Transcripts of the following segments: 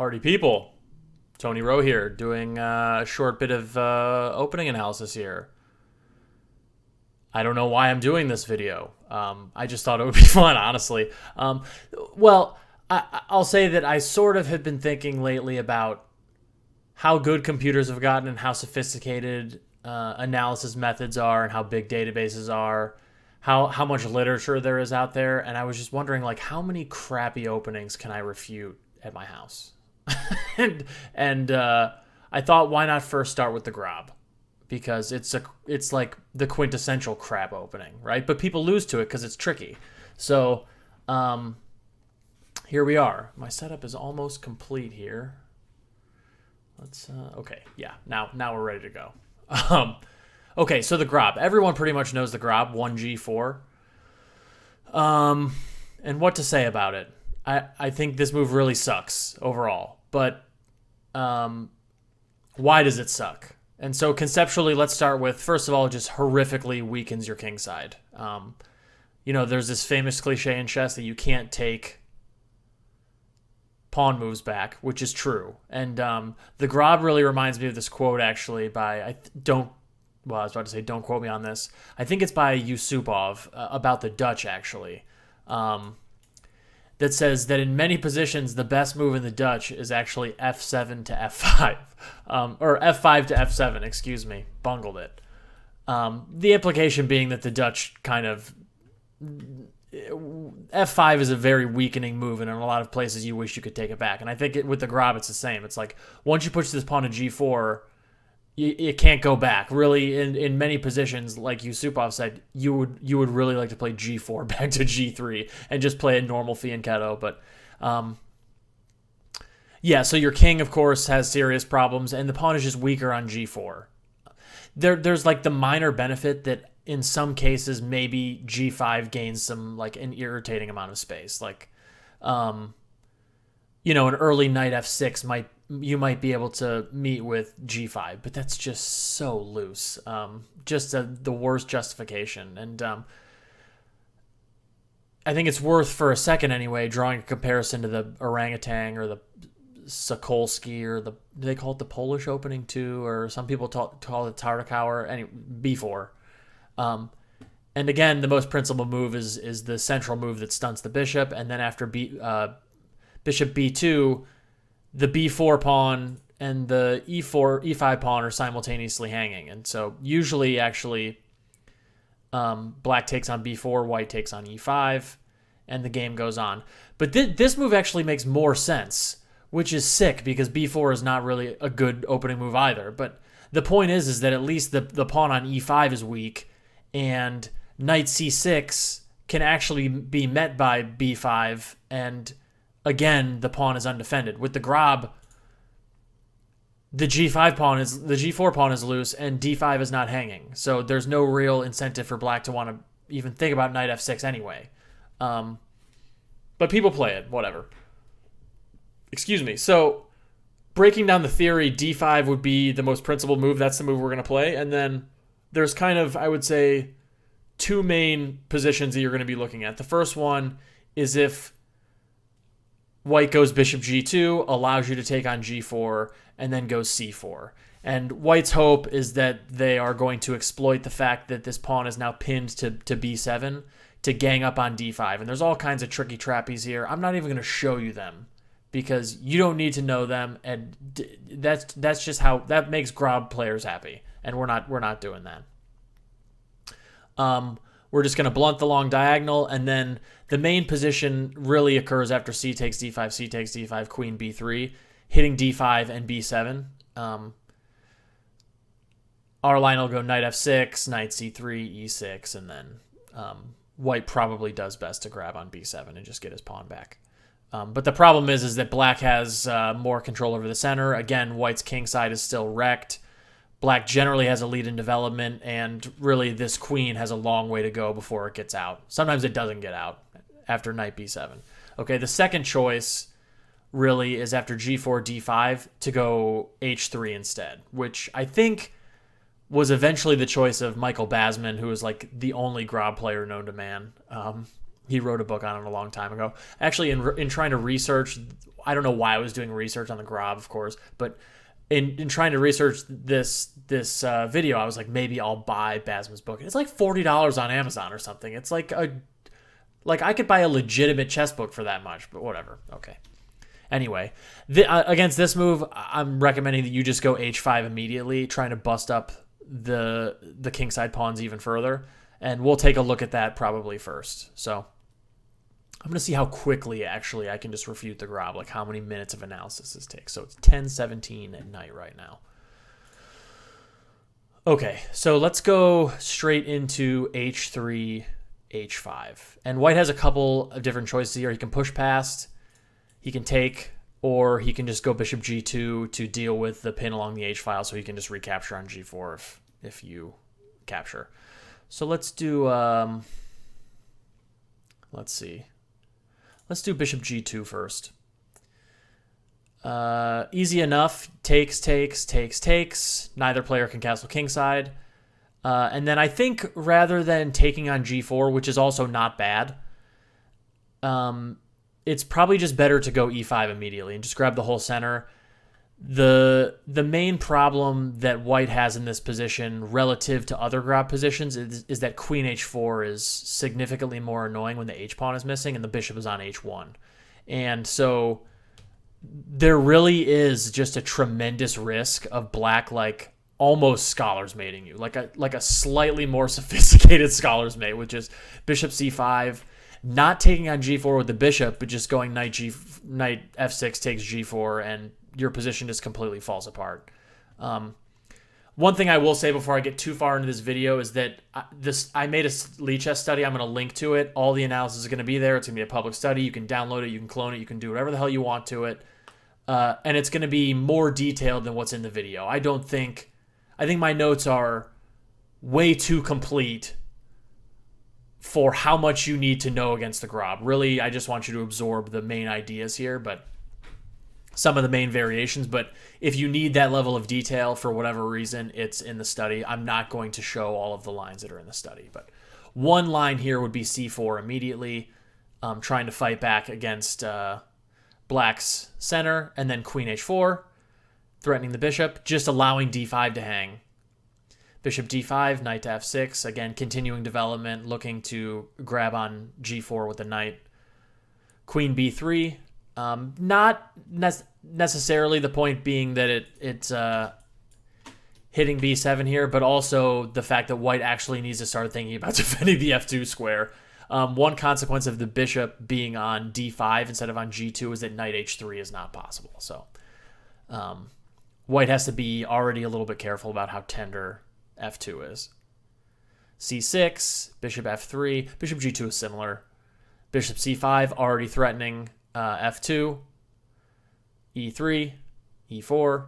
Party people, Tony Rowe here, doing a short bit of opening analysis here. I don't know why I'm doing this video. I just thought it would be fun, honestly. I'll say that I sort of have been thinking lately about how good computers have gotten and how sophisticated analysis methods are and how big databases are, how much literature there is out there. And I was just wondering, like, how many crappy openings can I refute at my house? and I thought, why not first start with the Grob? Because it's like the quintessential crap opening, right? But people lose to it because it's tricky. So here we are. My setup is almost complete here. Let's okay, yeah. Now we're ready to go. Okay, so the Grob. Everyone pretty much knows the Grob, 1G4. And what to say about it? I think this move really sucks overall. But why does it suck? And so conceptually, let's start with, first of all, it just horrifically weakens your king side. There's this famous cliche in chess that you can't take pawn moves back, which is true. And the Grob really reminds me of this quote, actually, I was about to say, don't quote me on this. I think it's by Yusupov about the Dutch, actually. That says that in many positions, the best move in the Dutch is actually f7 to f5. Or f5 to f7, excuse me. Bungled it. The implication being that the Dutch kind of... f5 is a very weakening move, and in a lot of places you wish you could take it back. And I think with the Grob, it's the same. It's like, once you push this pawn to g4, it can't go back. Really, in many positions, like Yusupov said, you would really like to play g4 back to g3 and just play a normal fianchetto. But so your king, of course, has serious problems, and the pawn is just weaker on g4. There's like the minor benefit that in some cases maybe g5 gains some, like, an irritating amount of space. Like, an early knight f6 you might be able to meet with g5, but that's just so loose. The worst justification. And I think it's worth, for a second anyway, drawing a comparison to the orangutan or the Sokolsky, or do they call it the Polish opening too? Or some people call it Tartakower, b4. And again, the most principal move is the central move that stunts the bishop, and then after bishop b2, the b4 pawn and the e5 pawn are simultaneously hanging. And so usually, actually, black takes on b4, white takes on e5, and the game goes on. But this move actually makes more sense, which is sick, because b4 is not really a good opening move either. But the point is that at least the pawn on e5 is weak, and knight c6 can actually be met by b5, and again, the pawn is undefended. With the Grob, the g4 pawn is loose, and d5 is not hanging. So there's no real incentive for black to want to even think about knight f6 anyway. But people play it, whatever. Excuse me. So breaking down the theory, d5 would be the most principal move. That's the move we're going to play. And then there's kind of, I would say, two main positions that you're going to be looking at. The first one is if white goes bishop g2, allows you to take on g4, and then goes c4. And white's hope is that they are going to exploit the fact that this pawn is now pinned to b7 to gang up on d5. And there's all kinds of tricky trappies here. I'm not even going to show you them, because you don't need to know them, and that's just how that makes Grob players happy, and we're not doing that. We're just going to blunt the long diagonal, and then the main position really occurs after c takes d5, c takes d5, queen b3, hitting d5 and b7. Our line will go knight f6, knight c3, e6, and then white probably does best to grab on b7 and just get his pawn back. But the problem is that black has more control over the center. Again, white's king side is still wrecked. Black generally has a lead in development, and really this queen has a long way to go before it gets out. Sometimes it doesn't get out after knight b7. Okay, the second choice really is after g4, d5 to go h3 instead, which I think was eventually the choice of Michael Basman, who was like the only Grob player known to man. He wrote a book on it a long time ago. Actually, in trying to research, I don't know why I was doing research on the Grob, of course, but in trying to research this video, I was like, maybe I'll buy Basma's book. And it's like $40 on Amazon or something. It's like I could buy a legitimate chess book for that much, but whatever. Okay. Anyway, against this move, I'm recommending that you just go h5 immediately, trying to bust up the kingside pawns even further. And we'll take a look at that probably first. So I'm going to see how quickly, actually, I can just refute the Grob, like how many minutes of analysis this takes. So it's 10:17 at night right now. Okay, so let's go straight into h3, h5. And white has a couple of different choices here. He can push past, he can take, or he can just go bishop g2 to deal with the pin along the h file, so he can just recapture on g4 if you capture. So let's do, let's see. Let's do bishop g2 first. Easy enough. Takes, takes, takes, takes. Neither player can castle kingside. And then I think rather than taking on g4, which is also not bad, it's probably just better to go e5 immediately and just grab the whole center. The main problem that white has in this position relative to other Grob positions is that queen h4 is significantly more annoying when the h-pawn is missing and the bishop is on h1. And so there really is just a tremendous risk of black like almost scholars mating you, like a slightly more sophisticated scholars mate with just bishop c5, not taking on g4 with the bishop, but just going knight f6 takes g4, and your position just completely falls apart. One thing I will say before I get too far into this video is that I made a lead chess study. I'm going to link to it. All the analysis is going to be there. It's going to be a public study. You can download it. You can clone it. You can do whatever the hell you want to it. And it's going to be more detailed than what's in the video. I think my notes are way too complete for how much you need to know against the Grob. Really, I just want you to absorb the main ideas here, but some of the main variations. But if you need that level of detail for whatever reason, it's in the study. I'm not going to show all of the lines that are in the study, but one line here would be c4 immediately, trying to fight back against black's center, and then queen h4, threatening the bishop, just allowing d5 to hang. Bishop d5, knight to f6, again, continuing development, looking to grab on g4 with the knight. Queen b3, not necessarily, the point being that it's hitting b7 here, but also the fact that white actually needs to start thinking about defending the f2 square. One consequence of the bishop being on d5 instead of on g2 is that knight h3 is not possible. So white has to be already a little bit careful about how tender f2 is. c6, bishop f3, bishop g2 is similar. Bishop c5 already threatening f2, e3, e4,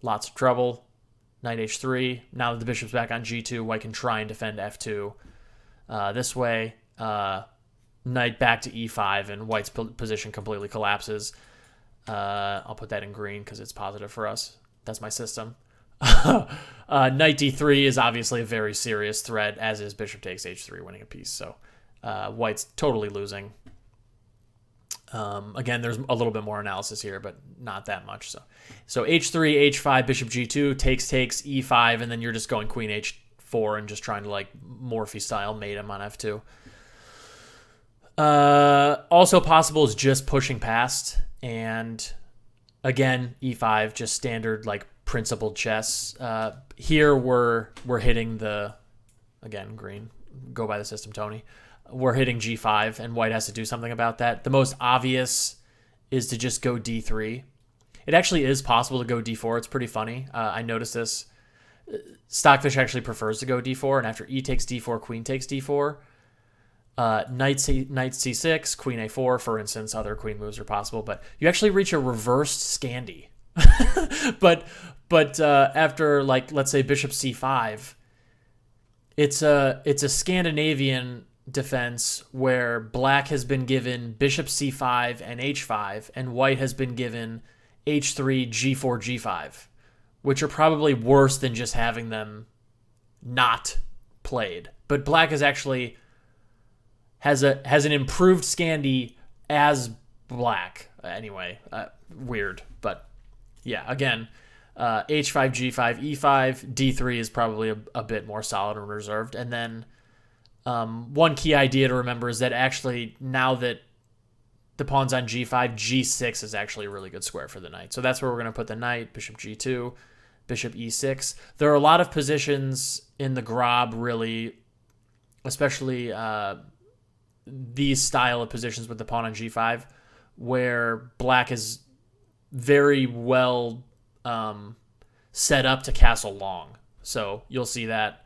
lots of trouble. Knight h3, now that the bishop's back on g2, white can try and defend f2 this way. Knight back to e5, and white's position completely collapses. I'll put that in green because it's positive for us. That's my system. Knight d3 is obviously a very serious threat, as is bishop takes h3, winning a piece. So white's totally losing. Again, there's a little bit more analysis here, but not that much. So h3, h5, bishop g2, takes, e5, and then you're just going queen h4 and just trying to like Morphy style mate him on f2. Also possible is just pushing past, and again, e5, just standard like principled chess. Here we're hitting the, again, green, go by the system, Tony. We're hitting g5, and white has to do something about that. The most obvious is to just go d3. It actually is possible to go d4. It's pretty funny. I noticed this. Stockfish actually prefers to go d4, and after e takes d4, queen takes d4. Knight c6, queen a4, for instance. Other queen moves are possible, but you actually reach a reversed Scandi. but after, like, let's say bishop c5, it's a Scandinavian defense where black has been given bishop c5 and h5, and white has been given h3, g4, g5, which are probably worse than just having them not played. But black has actually has an improved Scandi as black. Anyway, weird, but yeah. Again, H5, G5, E5, D3 is probably a bit more solid and reserved. And then one key idea to remember is that actually now that the pawn's on G5, G6 is actually a really good square for the knight. So that's where we're going to put the knight. Bishop G2, Bishop E6. There are a lot of positions in the Grob, really, especially these style of positions with the pawn on G5, where black is very well set up to castle long. So you'll see that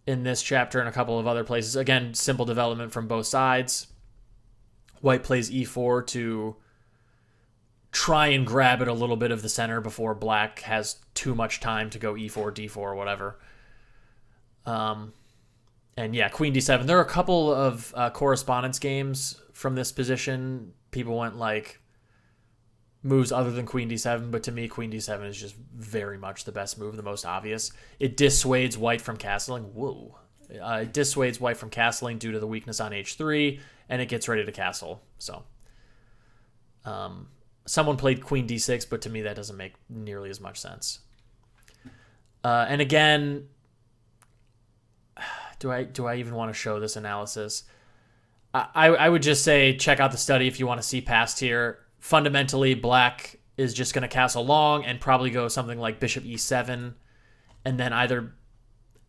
in this chapter and a couple of other places. Again, simple development from both sides. White plays E4 to try and grab it a little bit of the center before black has too much time to go E4, D4, or whatever. And yeah, Queen D7. There are a couple of correspondence games from this position. People went like moves other than Queen D7, but to me, Queen D7 is just very much the best move, the most obvious. It dissuades white from castling. Whoa. It dissuades white from castling due to the weakness on H3, and it gets ready to castle. So, someone played Queen D6, but to me, that doesn't make nearly as much sense. And again, do I even want to show this analysis? I would just say check out the study if you want to see past here. Fundamentally, black is just going to castle long and probably go something like Bishop E7, and then either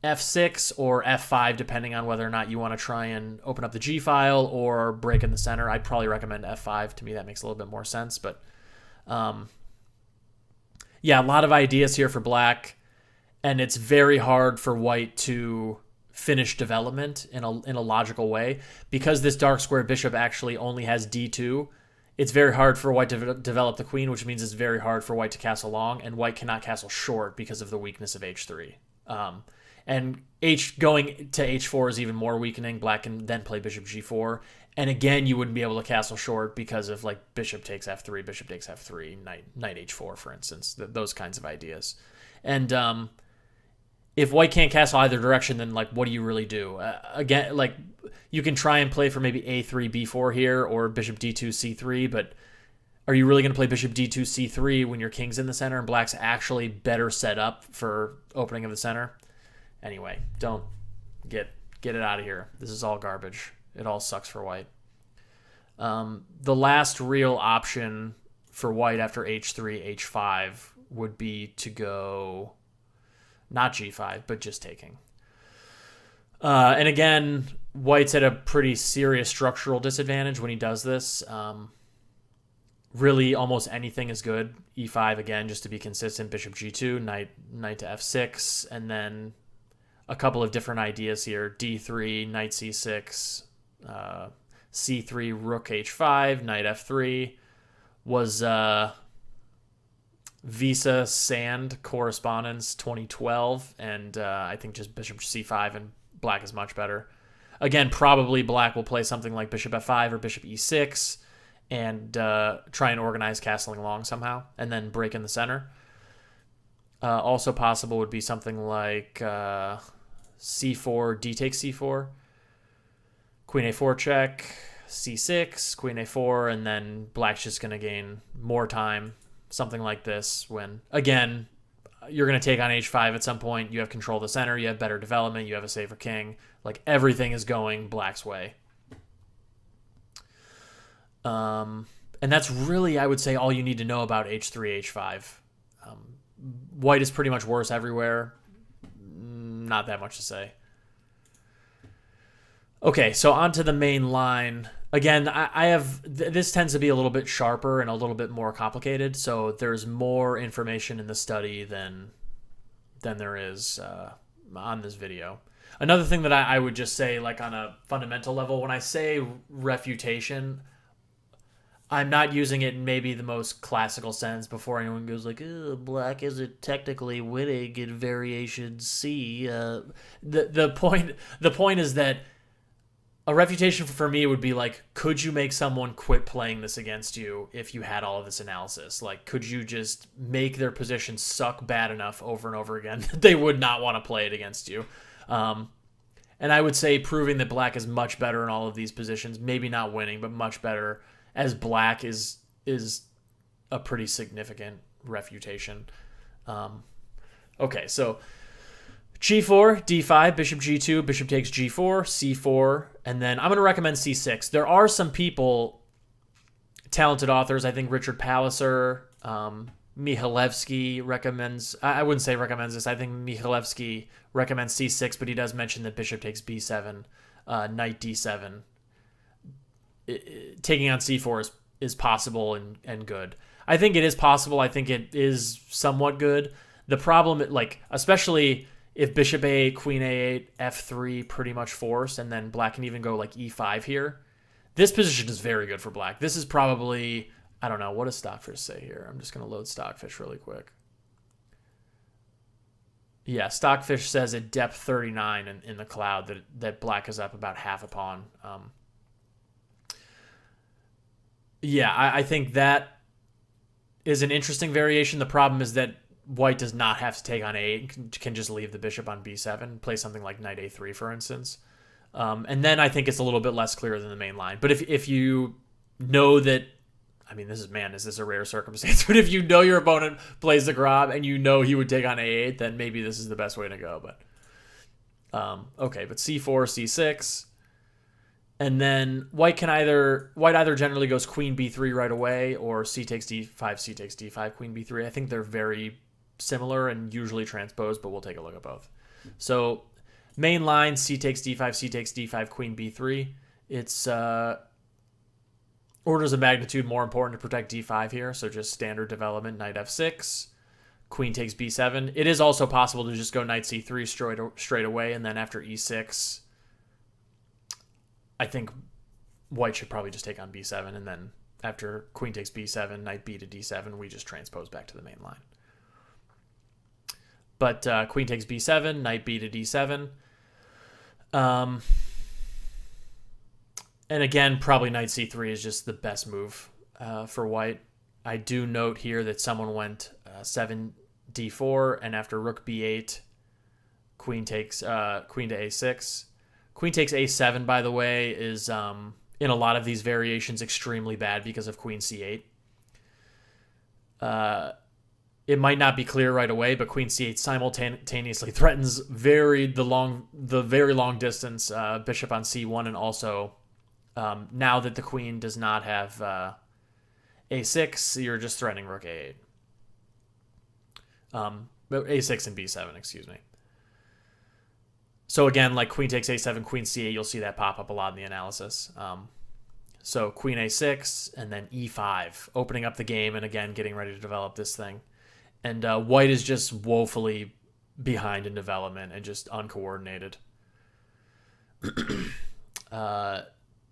F6 or F5, depending on whether or not you want to try and open up the G file or break in the center. I'd probably recommend F5. To me, that makes a little bit more sense. But yeah, a lot of ideas here for black, and it's very hard for white to finish development in a logical way. Because this dark square bishop actually only has D2, it's very hard for white to develop the queen, which means it's very hard for white to castle long, and white cannot castle short because of the weakness of H3. And going to H4 is even more weakening. Black can then play Bishop G4. And again, you wouldn't be able to castle short because of like Bishop takes F3, Bishop takes F3, Knight H4, for instance. Those kinds of ideas. And if white can't castle either direction, then like what do you really do? Again, like you can try and play for maybe A3, B4 here, or Bishop D2, C3, but are you really going to play Bishop D2, C3 when your king's in the center and black's actually better set up for opening of the center? Anyway, don't get it out of here. This is all garbage. It all sucks for white. The last real option for white after H3, H5 would be to go not G5, but just taking. And again, white's at a pretty serious structural disadvantage when he does this. Really, almost anything is good. E5, again, just to be consistent. Bishop G2, knight to F6, and then a couple of different ideas here. D3, knight C6, C3, rook H5, knight F3 was Visa Sand Correspondence 2012, and I think just Bishop C5 and black is much better. Again, probably black will play something like Bishop F5 or Bishop E6 and try and organize castling long somehow, and then break in the center. Also possible would be something like C4, D takes C4, Queen A4 check, C6, Queen A4, and then black's just going to gain more time. Something like this when, again, you're going to take on H5 at some point. You have control of the center. You have better development. You have a safer king. Like, everything is going black's way. And that's really, I would say, all you need to know about H3, H5. White is pretty much worse everywhere. Not that much to say. Okay, so on to the main line. Again, I have this tends to be a little bit sharper and a little bit more complicated, so there's more information in the study than there is on this video. Another thing that I would just say, like on a fundamental level, when I say refutation, I'm not using it in maybe the most classical sense before anyone goes like, black isn't technically winning in variation C. The point is that a refutation for me would be like, could you make someone quit playing this against you if you had all of this analysis? Like, could you just make their position suck bad enough over and over again that they would not want to play it against you? And I would say proving that black is much better in all of these positions, maybe not winning, but much better as black is a pretty significant refutation. Okay, so g4, d5, bishop g2, bishop takes g4, c4, and then I'm going to recommend c6. There are some people, talented authors, I think Richard Palliser, Michalewski recommends, I wouldn't say recommends this, I think Michalewski recommends c6, but he does mention that bishop takes b7, knight d7. Taking on c4 is possible and good. I think it is possible. I think it is somewhat good. The problem, like, especially if bishop a8, queen a8, f3 pretty much force, and then black can even go like e5 here. This position is very good for black. This is probably, I don't know, what does Stockfish say here? I'm just going to load Stockfish really quick. Yeah, Stockfish says at depth 39 in the cloud that black is up about half a pawn. Yeah, I think that is an interesting variation. The problem is that white does not have to take on a8, can just leave the bishop on b7, play something like knight a3, for instance. And then I think it's a little bit less clear than the main line. But if you know that, I mean, is this a rare circumstance? But if you know your opponent plays the Grob and you know he would take on a8, then maybe this is the best way to go. But okay, but c4, c6. And then white either generally goes queen b3 right away, or c takes d5, c takes d5, queen b3. I think they're very similar and usually transposed, but we'll take a look at both. So main line, c takes d5, c takes d5, queen b3. It's orders of magnitude more important to protect d5 here, so just standard development, knight f6, queen takes b7. It is also possible to just go knight c3 straight away, and then after e6, I think white should probably just take on b7, and then after queen takes b7, knight b to d7, we just transpose back to the main line. But queen takes b7, knight b to d7. And again, probably knight c3 is just the best move for white. I do note here that someone went 7 d4, and after rook b8, queen to a6. Queen takes a7, by the way, is in a lot of these variations extremely bad because of queen c8. It might not be clear right away, but queen c8 simultaneously threatens the very long distance bishop on c1, and also now that the queen does not have a6, you're just threatening rook a8. A6 and b7, excuse me. So again, like queen takes a7, queen c8, you'll see that pop up a lot in the analysis. So queen a6 and then e5, opening up the game and again getting ready to develop this thing. And white is just woefully behind in development and just uncoordinated.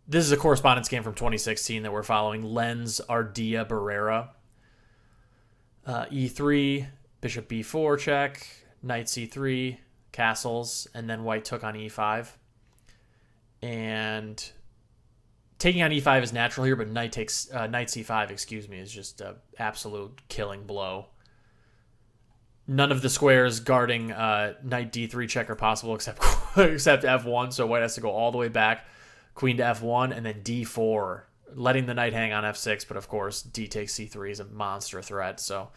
This is a correspondence game from 2016 that we're following. Lens Ardea Barrera. E3, bishop b4 check, knight c3, castles, and then white took on e5. And taking on e5 is natural here, but knight c5, excuse me, is just an absolute killing blow. None of the squares guarding knight d3 check are possible except f1, so white has to go all the way back, queen to f1, and then d4, letting the knight hang on f6, but of course d takes c3 is a monster threat, so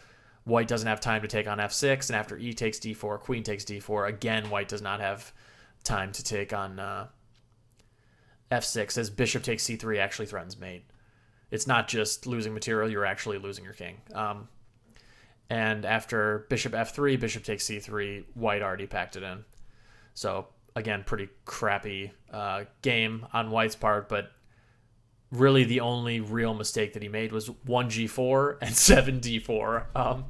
white doesn't have time to take on f6, and after e takes d4, queen takes d4, again white does not have time to take on f6, as bishop takes c3 actually threatens mate. It's not just losing material, you're actually losing your king. And after bishop f3, bishop takes c3, white already packed it in. So again, pretty crappy game on white's part, but really the only real mistake that he made was 1g4 and 7d4.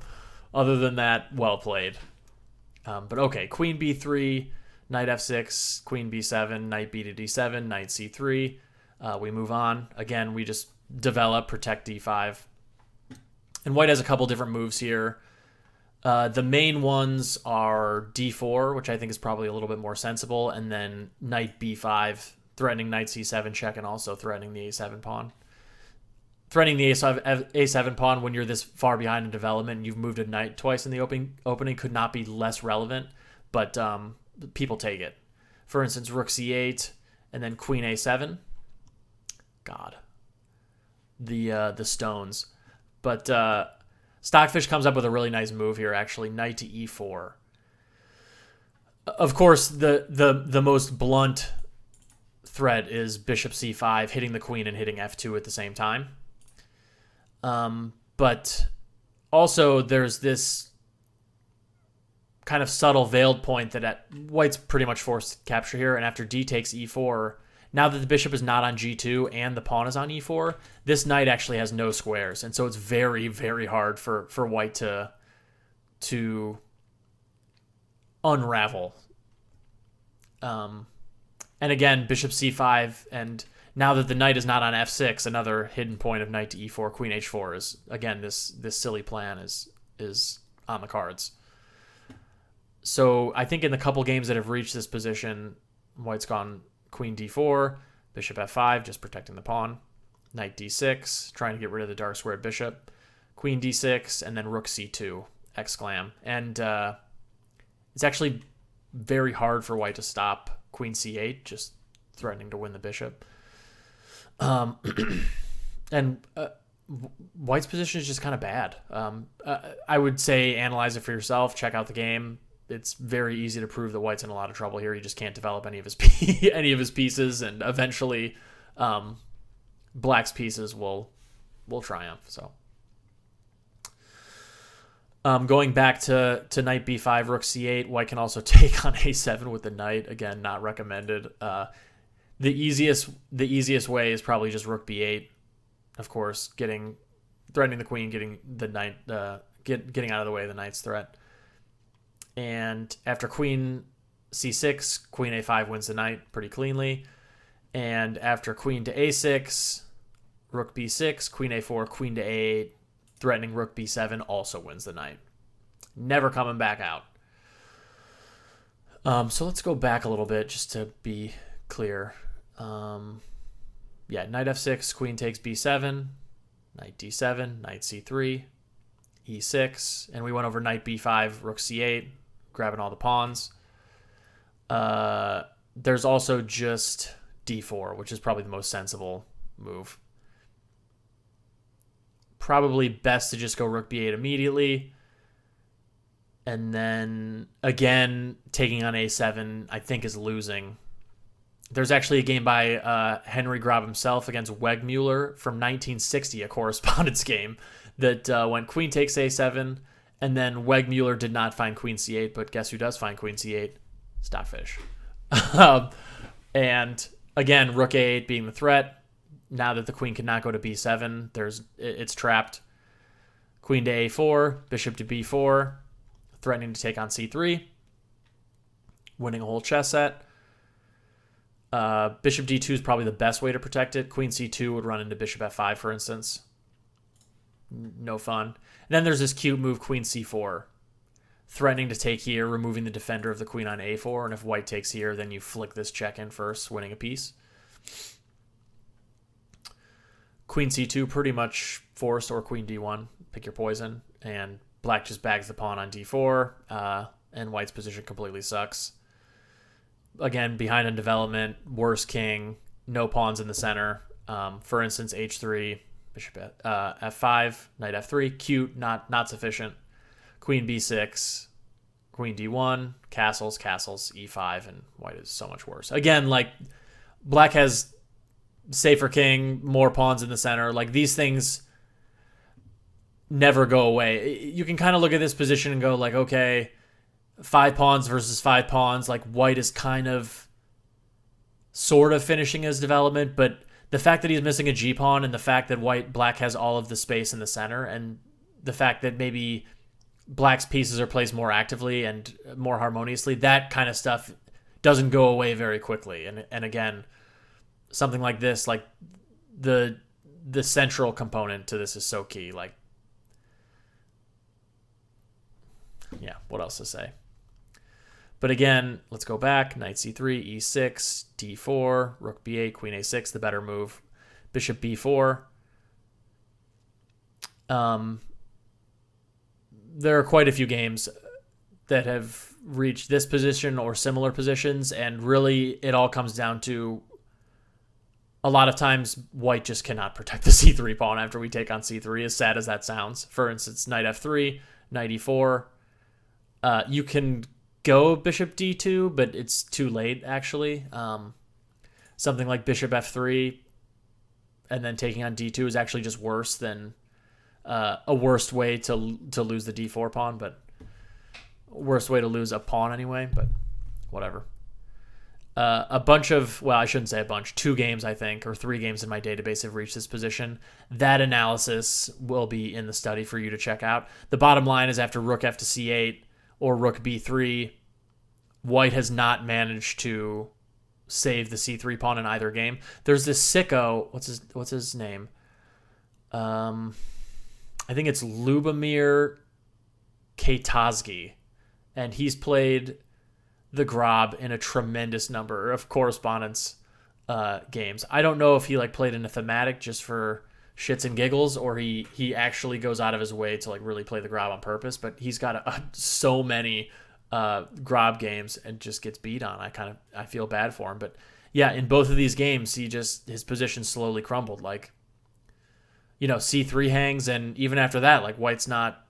Other than that, well played. But okay, queen b3, knight f6, queen b7, knight b to d7, knight c3. We move on. Again, we just develop, protect d5. And white has a couple different moves here. The main ones are d4, which I think is probably a little bit more sensible, and then knight b5, threatening knight c7 check and also threatening the a7 pawn. Threatening the a7 pawn when you're this far behind in development and you've moved a knight twice in the opening could not be less relevant, but people take it. For instance, rook c8 and then queen a7. God, the stones. But Stockfish comes up with a really nice move here, actually. Knight to e4. Of course, the most blunt threat is bishop c5, hitting the queen and hitting f2 at the same time. But also there's this kind of subtle veiled point that white's pretty much forced to capture here, and after d takes e4, now that the bishop is not on g2 and the pawn is on e4, this knight actually has no squares, and so it's very, very hard for white to unravel. And again, bishop c5, and now that the knight is not on f6, another hidden point of knight to e4, queen h4 is, again, this silly plan is on the cards. So I think in the couple games that have reached this position, white's gone queen d4, bishop f5, just protecting the pawn, knight d6, trying to get rid of the dark squared bishop, queen d6, and then rook c2, exclam. And it's actually very hard for white to stop queen c8, just threatening to win the bishop. And white's position is just kind of bad. I would say analyze it for yourself, check out the game. It's very easy to prove that white's in a lot of trouble here. He just can't develop any of his pieces, and eventually black's pieces will triumph. So going back to knight b5, rook c8, white can also take on a7 with the knight. Again, not recommended. The easiest way is probably just rook b8, of course, threatening the queen, getting the knight, getting out of the way of the knight's threat. And after queen c6, queen a5 wins the knight pretty cleanly. And after queen to a6, rook b6, queen a4, queen to a8, threatening rook b7 also wins the knight. Never coming back out. So let's go back a little bit just to be clear. Knight f6, queen takes b7, knight d7, knight c3, e6, and we went over knight b5, rook c8, grabbing all the pawns. There's also just d4, which is probably the most sensible move. Probably best to just go rook b8 immediately. And then, again, taking on a7, I think, is losing. There's actually a game by Henry Grob himself against Wegmuller from 1960, a correspondence game, that went queen takes a7, and then Wegmuller did not find queen c8, but guess who does find queen c8? Stockfish. And, again, rook a8 being the threat. Now that the queen cannot go to b7, it's trapped. Queen to a4, bishop to b4, threatening to take on c3, winning a whole chess set. Bishop d2 is probably the best way to protect it. Queen c2 would run into bishop f5, for instance. No fun. And then there's this cute move, queen c4, threatening to take here, removing the defender of the queen on a4, and if white takes here, then you flick this check in first, winning a piece. Queen c2 pretty much forced, or queen d1, pick your poison, and black just bags the pawn on d4, and white's position completely sucks. Again, behind in development, worse king, no pawns in the center. For instance, h3, bishop f5, knight f3, cute, not sufficient. Queen b6, queen d1, castles, e5, and white is so much worse. Again, like, black has safer king, more pawns in the center. Like, these things never go away. You can kind of look at this position and go, like, okay, 5 pawns versus 5 pawns. Like, white is kind of sort of finishing his development, but the fact that he's missing a g-pawn, and the fact that black has all of the space in the center, and the fact that maybe black's pieces are placed more actively and more harmoniously, that kind of stuff doesn't go away very quickly. And again, something like this, like, the central component to this is so key. Like, yeah, what else to say? But again, let's go back. Knight c3, e6, d4, rook b8, queen a6, the better move. Bishop b4. There are quite a few games that have reach this position or similar positions, and really it all comes down to a lot of times white just cannot protect the c3 pawn after we take on c3, as sad as that sounds. For instance, knight f3, knight e4. You can go bishop d2, but it's too late, actually. Something like bishop f3 and then taking on d2 is actually just worse than a worst way to lose the d4 pawn, but worst way to lose a pawn anyway, but whatever. A bunch of, well, I shouldn't say a bunch, 2 games, I think, or 3 games in my database have reached this position. That analysis will be in the study for you to check out. The bottom line is after rook f to c8 or rook b3, white has not managed to save the c3 pawn in either game. There's this sicko, what's his name? I think it's Lubomir Kaitzky, and he's played the Grob in a tremendous number of correspondence games. I don't know if he played in a thematic just for shits and giggles, or he actually goes out of his way to really play the Grob on purpose, but he's got so many Grob games and just gets beat on. I feel bad for him, but yeah, in both of these games his position slowly crumbled. C3 hangs, and even after that, white's not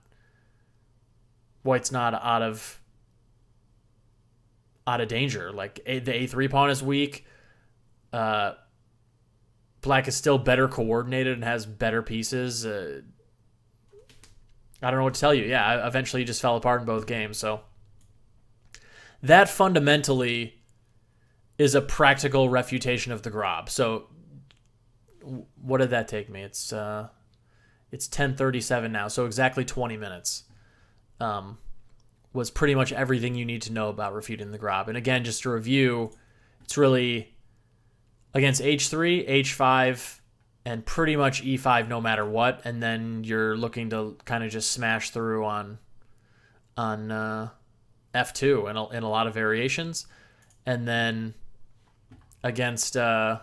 out of danger. The a3 pawn is weak. Black is still better coordinated and has better pieces. I don't know what to tell you. Yeah, eventually he just fell apart in both games. So that fundamentally is a practical refutation of the Grob. So what did that take me? It's 10:37 now, so exactly 20 minutes. Was pretty much everything you need to know about refuting the Grob. And again, just to review, it's really against h3, h5, and pretty much e5 no matter what, and then you're looking to kind of just smash through on f2 in a lot of variations. And then against the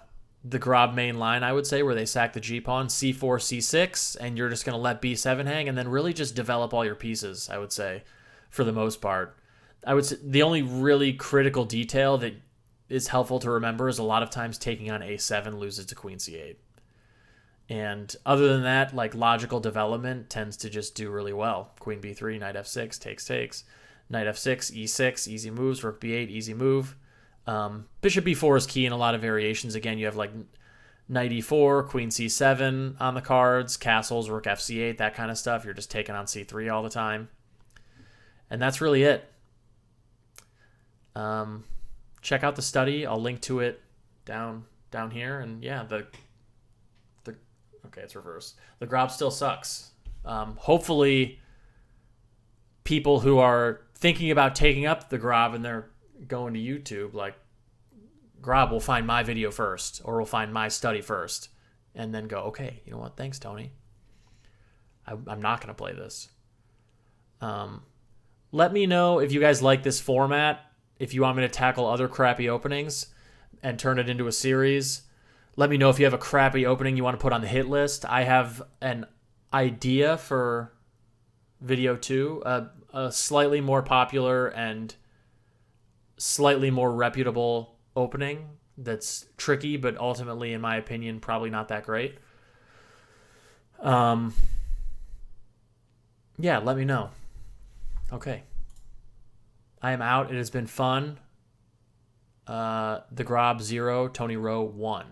Grob main line, I would say, where they sack the g-pawn, c4, c6, and you're just going to let b7 hang, and then really just develop all your pieces, I would say, for the most part. I would say the only really critical detail that is helpful to remember is a lot of times taking on a7 loses to queen c8. And other than that, logical development tends to just do really well. Queen b3, knight f6, takes. Knight f6, e6, easy moves. Rook b8, easy move. Bishop b4 is key in a lot of variations. Again, you have knight e4, queen c7 on the cards, castles, rook f8, that kind of stuff. You're just taking on c3 all the time. And that's really it. Check out the study. I'll link to it down here. And yeah, okay, it's reversed. The Grob still sucks. Hopefully people who are thinking about taking up the Grob and they're going to YouTube, Grob will find my video first, or will find my study first, and then go, okay, you know what? Thanks, Tony. I'm not going to play this. Let me know if you guys like this format, if you want me to tackle other crappy openings and turn it into a series. Let me know if you have a crappy opening you want to put on the hit list. I have an idea for video 2, a slightly more popular and slightly more reputable opening that's tricky, but ultimately, in my opinion, probably not that great. Yeah, let me know. Okay. I am out. It has been fun. The Grob 0, Tony Rowe 1.